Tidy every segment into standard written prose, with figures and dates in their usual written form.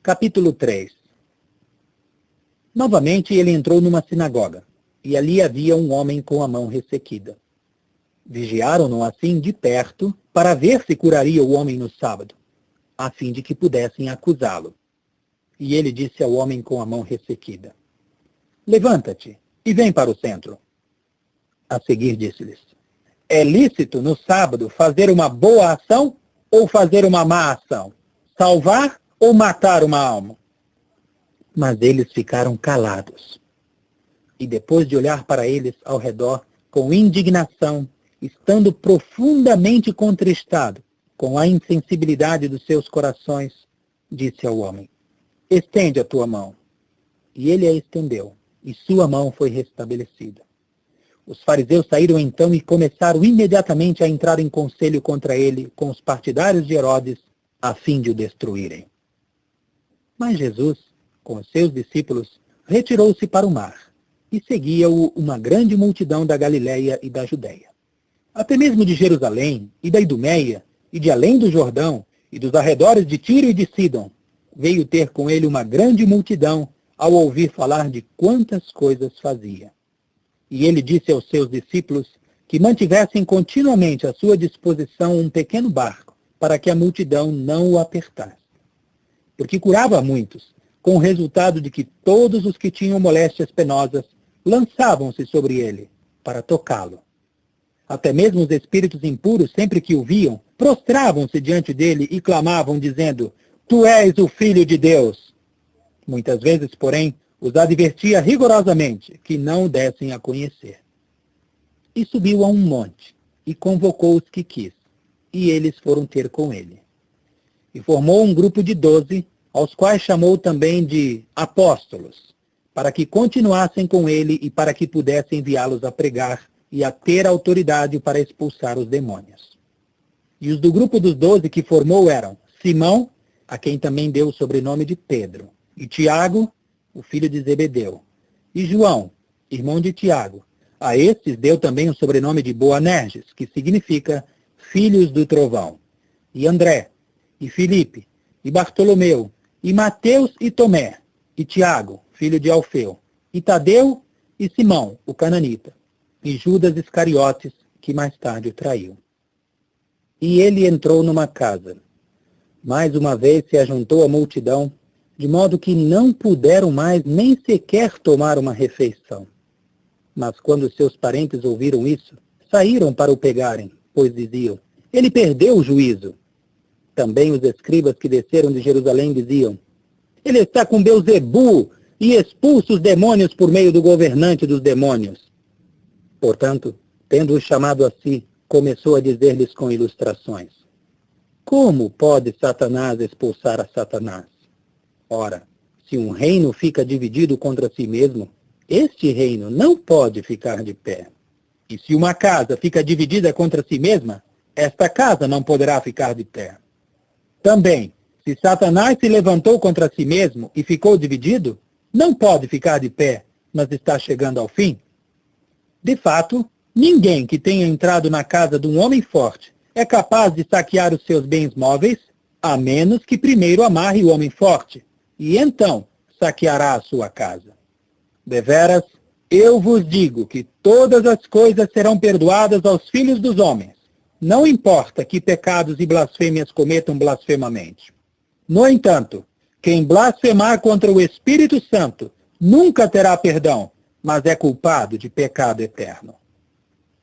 Capítulo 3. Novamente ele entrou numa sinagoga, e ali havia um homem com a mão ressequida. Vigiaram-no assim de perto, para ver se curaria o homem no sábado, a fim de que pudessem acusá-lo. E ele disse ao homem com a mão ressequida: Levanta-te e vem para o centro. A seguir disse-lhes: É lícito no sábado fazer uma boa ação ou fazer uma má ação? Salvar ou matar uma alma? Mas eles ficaram calados. E depois de olhar para eles ao redor com indignação, estando profundamente contristado com a insensibilidade dos seus corações, disse ao homem: Estende a tua mão. E ele a estendeu, e sua mão foi restabelecida. Os fariseus saíram então e começaram imediatamente a entrar em conselho contra ele com os partidários de Herodes, a fim de o destruírem. Mas Jesus, com os seus discípulos, retirou-se para o mar, e seguia-o uma grande multidão da Galiléia e da Judéia. Até mesmo de Jerusalém, e da Idumeia, e de além do Jordão, e dos arredores de Tiro e de Sidom, veio ter com ele uma grande multidão, ao ouvir falar de quantas coisas fazia. E ele disse aos seus discípulos que mantivessem continuamente à sua disposição um pequeno barco, para que a multidão não o apertasse. Porque curava muitos, com o resultado de que todos os que tinham moléstias penosas lançavam-se sobre ele, para tocá-lo. Até mesmo os espíritos impuros, sempre que o viam, prostravam-se diante dele e clamavam, dizendo: Tu és o Filho de Deus. Muitas vezes, porém, os advertia rigorosamente que não o dessem a conhecer. E subiu a um monte, e convocou os que quis, e eles foram ter com ele. E formou um grupo de 12, aos quais chamou também de apóstolos, para que continuassem com ele e para que pudessem enviá-los a pregar e a ter autoridade para expulsar os demônios. E os do grupo dos 12 que formou eram Simão, a quem também deu o sobrenome de Pedro, e Tiago, o filho de Zebedeu, e João, irmão de Tiago. A estes deu também o sobrenome de Boanerges, que significa filhos do trovão, e André, e Filipe, e Bartolomeu, e Mateus e Tomé, e Tiago, filho de Alfeu, e Tadeu e Simão, o cananita, e Judas Iscariotes, que mais tarde o traiu. E ele entrou numa casa. Mais uma vez se ajuntou a multidão, de modo que não puderam mais nem sequer tomar uma refeição. Mas quando seus parentes ouviram isso, saíram para o pegarem, pois diziam: Ele perdeu o juízo. Também os escribas que desceram de Jerusalém diziam: Ele está com Belzebu e expulsa os demônios por meio do governante dos demônios. Portanto, tendo-os chamado a si, começou a dizer-lhes com ilustrações: Como pode Satanás expulsar a Satanás? Ora, se um reino fica dividido contra si mesmo, este reino não pode ficar de pé. E se uma casa fica dividida contra si mesma, esta casa não poderá ficar de pé. Também, se Satanás se levantou contra si mesmo e ficou dividido, não pode ficar de pé, mas está chegando ao fim. De fato, ninguém que tenha entrado na casa de um homem forte é capaz de saquear os seus bens móveis, a menos que primeiro amarre o homem forte, e então saqueará a sua casa. Deveras, eu vos digo que todas as coisas serão perdoadas aos filhos dos homens, não importa que pecados e blasfêmias cometam blasfemamente. No entanto, quem blasfemar contra o Espírito Santo nunca terá perdão, mas é culpado de pecado eterno.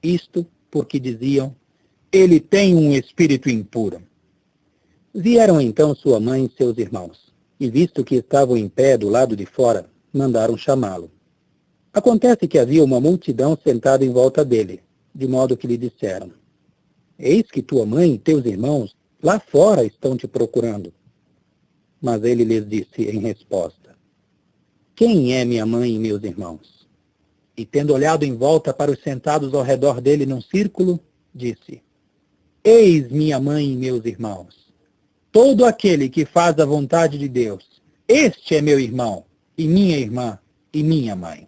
Isto porque diziam: ele tem um espírito impuro. Vieram então sua mãe e seus irmãos, e visto que estavam em pé do lado de fora, mandaram chamá-lo. Acontece que havia uma multidão sentada em volta dele, de modo que lhe disseram: Eis que tua mãe e teus irmãos lá fora estão te procurando. Mas ele lhes disse em resposta: Quem é minha mãe e meus irmãos? E tendo olhado em volta para os sentados ao redor dele num círculo, disse: Eis minha mãe e meus irmãos. Todo aquele que faz a vontade de Deus, este é meu irmão, e minha irmã, e minha mãe.